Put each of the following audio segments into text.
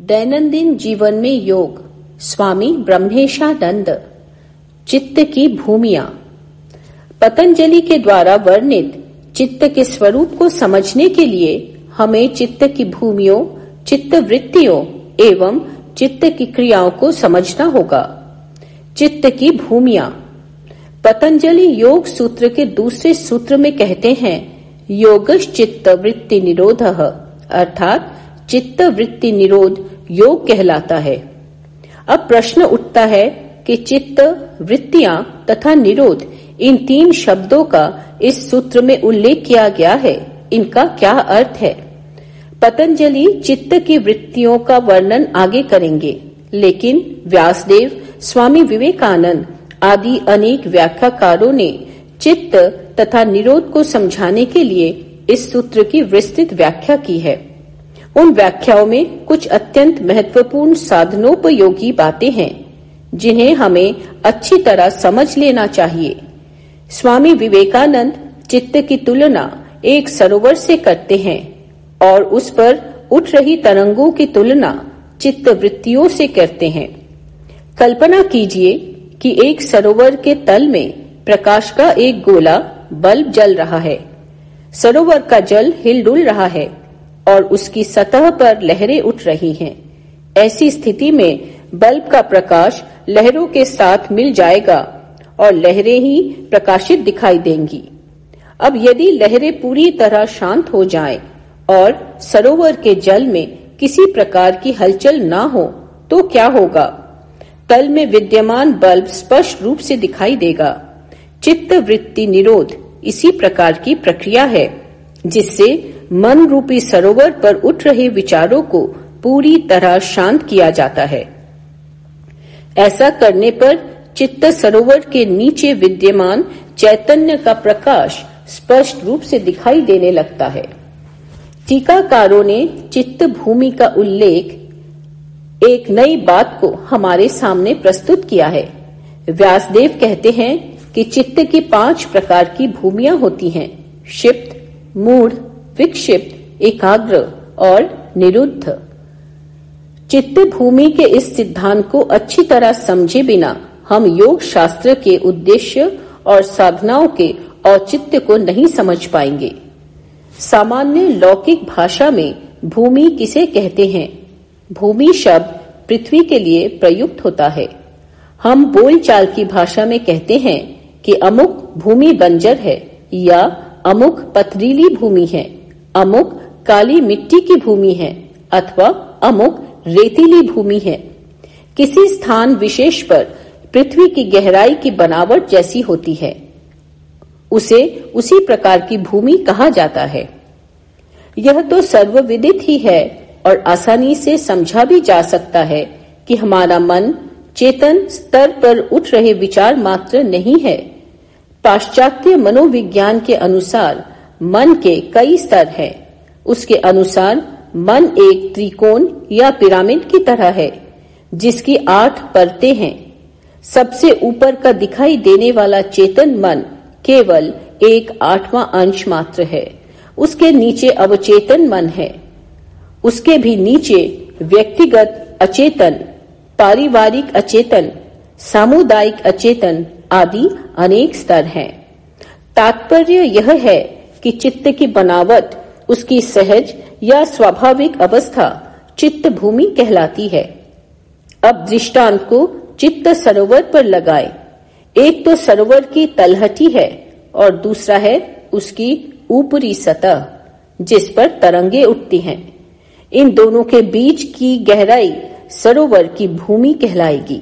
दैनंदिन जीवन में योग, स्वामी ब्रह्मेशानंद। चित्त की भूमियां। पतंजलि के द्वारा वर्णित चित्त के स्वरूप को समझने के लिए हमें चित्त की भूमियों, चित्त वृत्तियों एवं चित्त की क्रियाओं को समझना होगा। चित्त की भूमियां। पतंजलि योग सूत्र के दूसरे सूत्र में कहते हैं, योगश्चित्त वृत्ति निरोधः, अर्थात चित्त वृत्ति निरोध योग कहलाता है। अब प्रश्न उठता है कि चित्त, वृत्तियां तथा निरोध, इन तीन शब्दों का इस सूत्र में उल्लेख किया गया है, इनका क्या अर्थ है? पतंजलि चित्त की वृत्तियों का वर्णन आगे करेंगे, लेकिन व्यासदेव, स्वामी विवेकानंद आदि अनेक व्याख्याकारों ने चित्त तथा निरोध को समझाने के लिए इस सूत्र की विस्तृत व्याख्या की है। उन व्याख्याओं में कुछ अत्यंत महत्वपूर्ण साधनोपयोगी बातें हैं, जिन्हें हमें अच्छी तरह समझ लेना चाहिए। स्वामी विवेकानंद चित्त की तुलना एक सरोवर से करते हैं और उस पर उठ रही तरंगों की तुलना चित्त वृत्तियों से करते हैं। कल्पना कीजिए कि एक सरोवर के तल में प्रकाश का एक गोला बल्ब जल रहा है। सरोवर का जल हिलडुल रहा है और उसकी सतह पर लहरें उठ रही हैं। ऐसी स्थिति में बल्ब का प्रकाश लहरों के साथ मिल जाएगा और लहरें ही प्रकाशित दिखाई देंगी। अब यदि लहरें पूरी तरह शांत हो जाएं और सरोवर के जल में किसी प्रकार की हलचल ना हो तो क्या होगा? तल में विद्यमान बल्ब स्पष्ट रूप से दिखाई देगा। चित्त वृत्ति निरोध इसी प्रकार की प्रक्रिया है, जिससे मन रूपी सरोवर पर उठ रहे विचारों को पूरी तरह शांत किया जाता है। ऐसा करने पर चित्त सरोवर के नीचे विद्यमान चैतन्य का प्रकाश स्पष्ट रूप से दिखाई देने लगता है। टीकाकारों ने चित्त भूमि का उल्लेख एक नई बात को हमारे सामने प्रस्तुत किया है। व्यासदेव कहते हैं कि चित्त की 5 प्रकार की भूमियां होती हैं: क्षिप्त, मूढ़, विक्षिप्त, एकाग्र और निरुद्ध। चित्त भूमि के इस सिद्धांत को अच्छी तरह समझे बिना हम योग शास्त्र के उद्देश्य और साधनाओं के औचित्य को नहीं समझ पाएंगे। सामान्य लौकिक भाषा में भूमि किसे कहते हैं? भूमि शब्द पृथ्वी के लिए प्रयुक्त होता है। हम बोलचाल की भाषा में कहते हैं कि अमुक भूमि बंजर है या अमुक पथरीली भूमि है, अमुक काली मिट्टी की भूमि है अथवा अमुक रेतीली भूमि है। किसी स्थान विशेष पर पृथ्वी की गहराई की बनावट जैसी होती है, उसे उसी प्रकार की भूमि कहा जाता है। यह तो सर्वविदित ही है और आसानी से समझा भी जा सकता है कि हमारा मन चेतन स्तर पर उठ रहे विचार मात्र नहीं है। पाश्चात्य मनोविज्ञान के अनुसार मन के कई स्तर हैं। उसके अनुसार मन एक त्रिकोण या पिरामिड की तरह है, जिसकी 8 परतें हैं। सबसे ऊपर का दिखाई देने वाला चेतन मन केवल एक 8वां अंश मात्र है। उसके नीचे अवचेतन मन है। उसके भी नीचे व्यक्तिगत अचेतन, पारिवारिक अचेतन, सामुदायिक अचेतन आदि अनेक स्तर हैं। तात्पर्य यह है कि चित्त की बनावट, उसकी सहज या स्वाभाविक अवस्था चित्त भूमि कहलाती है। अब दृष्टांत को चित्त सरोवर पर लगाएं। एक तो सरोवर की तलहटी है और दूसरा है उसकी ऊपरी सतह, जिस पर तरंगे उठती हैं। इन दोनों के बीच की गहराई सरोवर की भूमि कहलाएगी।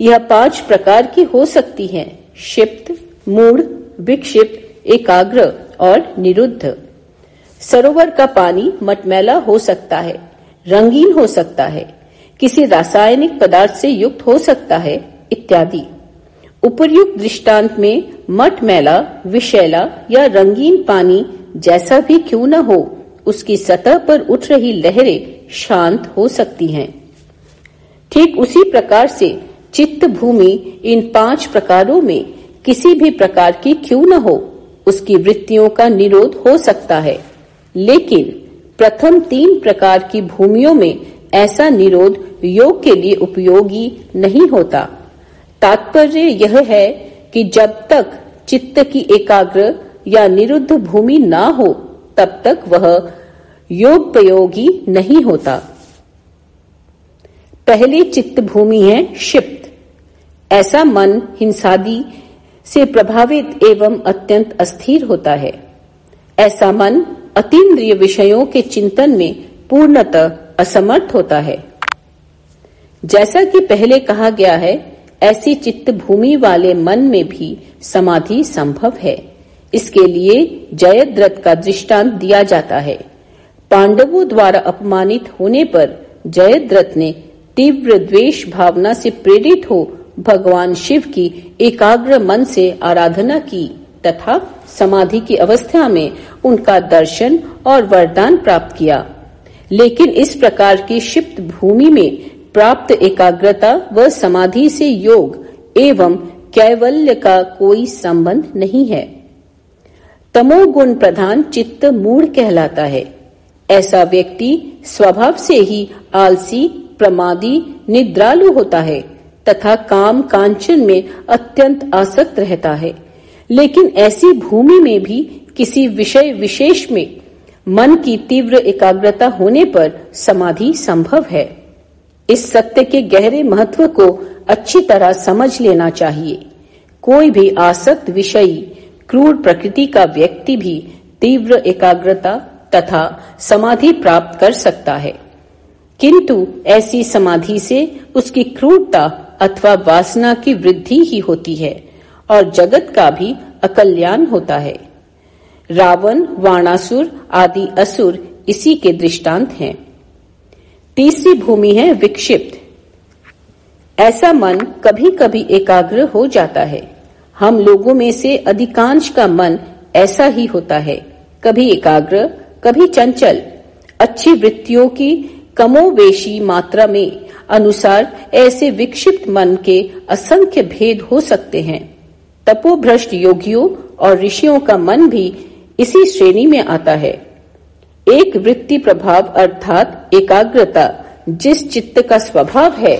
यह 5 प्रकार की हो सकती है: क्षिप्त, मूढ़, विक्षिप्त, एकाग्र और निरुद्ध। सरोवर का पानी मटमैला हो सकता है, रंगीन हो सकता है, किसी रासायनिक पदार्थ से युक्त हो सकता है इत्यादि। उपर्युक्त दृष्टांत में मटमैला, विषैला या रंगीन पानी जैसा भी क्यों न हो, उसकी सतह पर उठ रही लहरें शांत हो सकती हैं। ठीक उसी प्रकार से चित्त भूमि इन 5 प्रकारों में किसी भी प्रकार की क्यों न हो, उसकी वृत्तियों का निरोध हो सकता है। लेकिन प्रथम 3 प्रकार की भूमियों में ऐसा निरोध योग के लिए उपयोगी नहीं होता। तात्पर्य यह है कि जब तक चित्त की एकाग्र या निरुद्ध भूमि ना हो तब तक वह योगोपयोगी नहीं होता। पहली चित्त भूमि है क्षिप्त। ऐसा मन हिंसादि से प्रभावित एवं अत्यंत अस्थिर होता है। ऐसा मन अतीन्द्रिय विषयों के चिंतन में पूर्णतः असमर्थ होता है। जैसा कि पहले कहा गया है, ऐसी चित्त भूमि वाले मन में भी समाधि संभव है। इसके लिए जयद्रथ का दृष्टांत दिया जाता है। पांडवों द्वारा अपमानित होने पर जयद्रथ ने तीव्र द्वेष भावना से प्रेरित हो भगवान शिव की एकाग्र मन से आराधना की तथा समाधि की अवस्था में उनका दर्शन और वरदान प्राप्त किया। लेकिन इस प्रकार की क्षिप्त भूमि में प्राप्त एकाग्रता व समाधि से योग एवं कैवल्य का कोई संबंध नहीं है। तमोगुण प्रधान चित्त मूढ़ कहलाता है। ऐसा व्यक्ति स्वभाव से ही आलसी, प्रमादी, निद्रालु होता है तथा काम कांचन में अत्यंत आसक्त रहता है। लेकिन ऐसी भूमि में भी किसी विषय विशेष में मन की तीव्र एकाग्रता होने पर समाधि संभव है। इस सत्य के गहरे महत्व को अच्छी तरह समझ लेना चाहिए। कोई भी आसक्त विषयी क्रूर प्रकृति का व्यक्ति भी तीव्र एकाग्रता तथा समाधि प्राप्त कर सकता है, किंतु ऐसी समाधि से उसकी क्रूरता अथवा वासना की वृद्धि ही होती है और जगत का भी अकल्याण होता है। रावण, वाणासुर आदि असुर इसी के दृष्टांत हैं। तीसरी भूमि है विक्षिप्त। ऐसा मन कभी कभी एकाग्र हो जाता है। हम लोगों में से अधिकांश का मन ऐसा ही होता है, कभी एकाग्र, कभी चंचल। अच्छी वृत्तियों की कमोवेशी मात्रा में अनुसार ऐसे विक्षिप्त मन के असंख्य भेद हो सकते हैं। तपोभ्रष्ट योगियों और ऋषियों का मन भी इसी श्रेणी में आता है। एक वृत्ति प्रभाव अर्थात एकाग्रता जिस चित्त का स्वभाव है,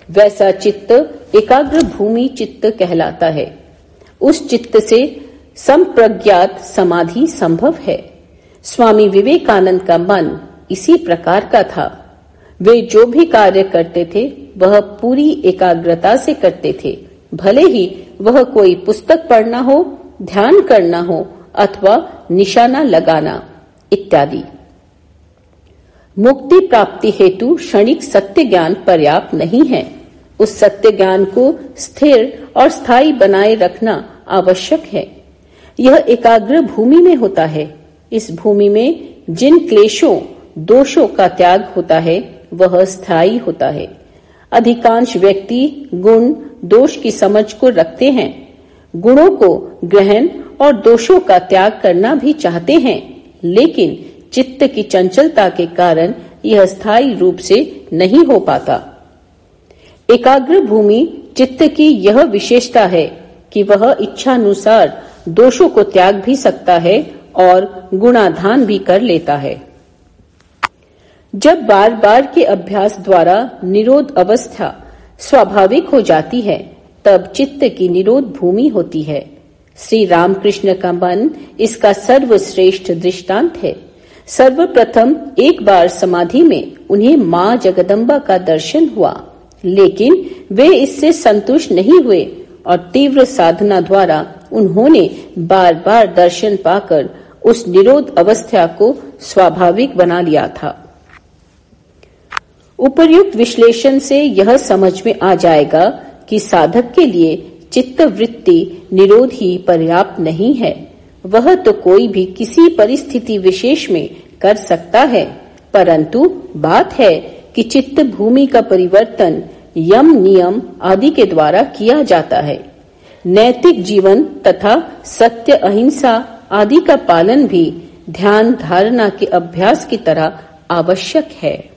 वैसा चित्त एकाग्र भूमि चित्त कहलाता है। उस चित्त से संप्रज्ञात समाधि संभव है। स्वामी विवेकानंद का मन इसी प्रकार का था। वे जो भी कार्य करते थे वह पूरी एकाग्रता से करते थे, भले ही वह कोई पुस्तक पढ़ना हो, ध्यान करना हो अथवा निशाना लगाना इत्यादि। मुक्ति प्राप्ति हेतु क्षणिक सत्य ज्ञान पर्याप्त नहीं है। उस सत्य ज्ञान को स्थिर और स्थायी बनाए रखना आवश्यक है। यह एकाग्र भूमि में होता है। इस भूमि में जिन क्लेशों, दोषों का त्याग होता है वह स्थायी होता है। अधिकांश व्यक्ति गुण दोष की समझ को रखते हैं, गुणों को ग्रहण और दोषों का त्याग करना भी चाहते हैं, लेकिन चित्त की चंचलता के कारण यह स्थायी रूप से नहीं हो पाता। एकाग्र भूमि चित्त की यह विशेषता है कि वह इच्छानुसार दोषों को त्याग भी सकता है और गुणाधान भी कर लेता है। जब बार बार के अभ्यास द्वारा निरोध अवस्था स्वाभाविक हो जाती है, तब चित्त की निरोध भूमि होती है। श्री रामकृष्ण का मन इसका सर्वश्रेष्ठ दृष्टांत है। सर्वप्रथम एक बार समाधि में उन्हें मां जगदम्बा का दर्शन हुआ, लेकिन वे इससे संतुष्ट नहीं हुए और तीव्र साधना द्वारा उन्होंने बार बार दर्शन पाकर उस निरोध अवस्था को स्वाभाविक बना लिया था। उपर्युक्त विश्लेषण से यह समझ में आ जाएगा कि साधक के लिए चित्त वृत्ति निरोध ही पर्याप्त नहीं है। वह तो कोई भी किसी परिस्थिति विशेष में कर सकता है, परंतु बात है कि चित्त भूमि का परिवर्तन यम नियम आदि के द्वारा किया जाता है। नैतिक जीवन तथा सत्य, अहिंसा आदि का पालन भी ध्यान धारणा के अभ्यास की तरह आवश्यक है।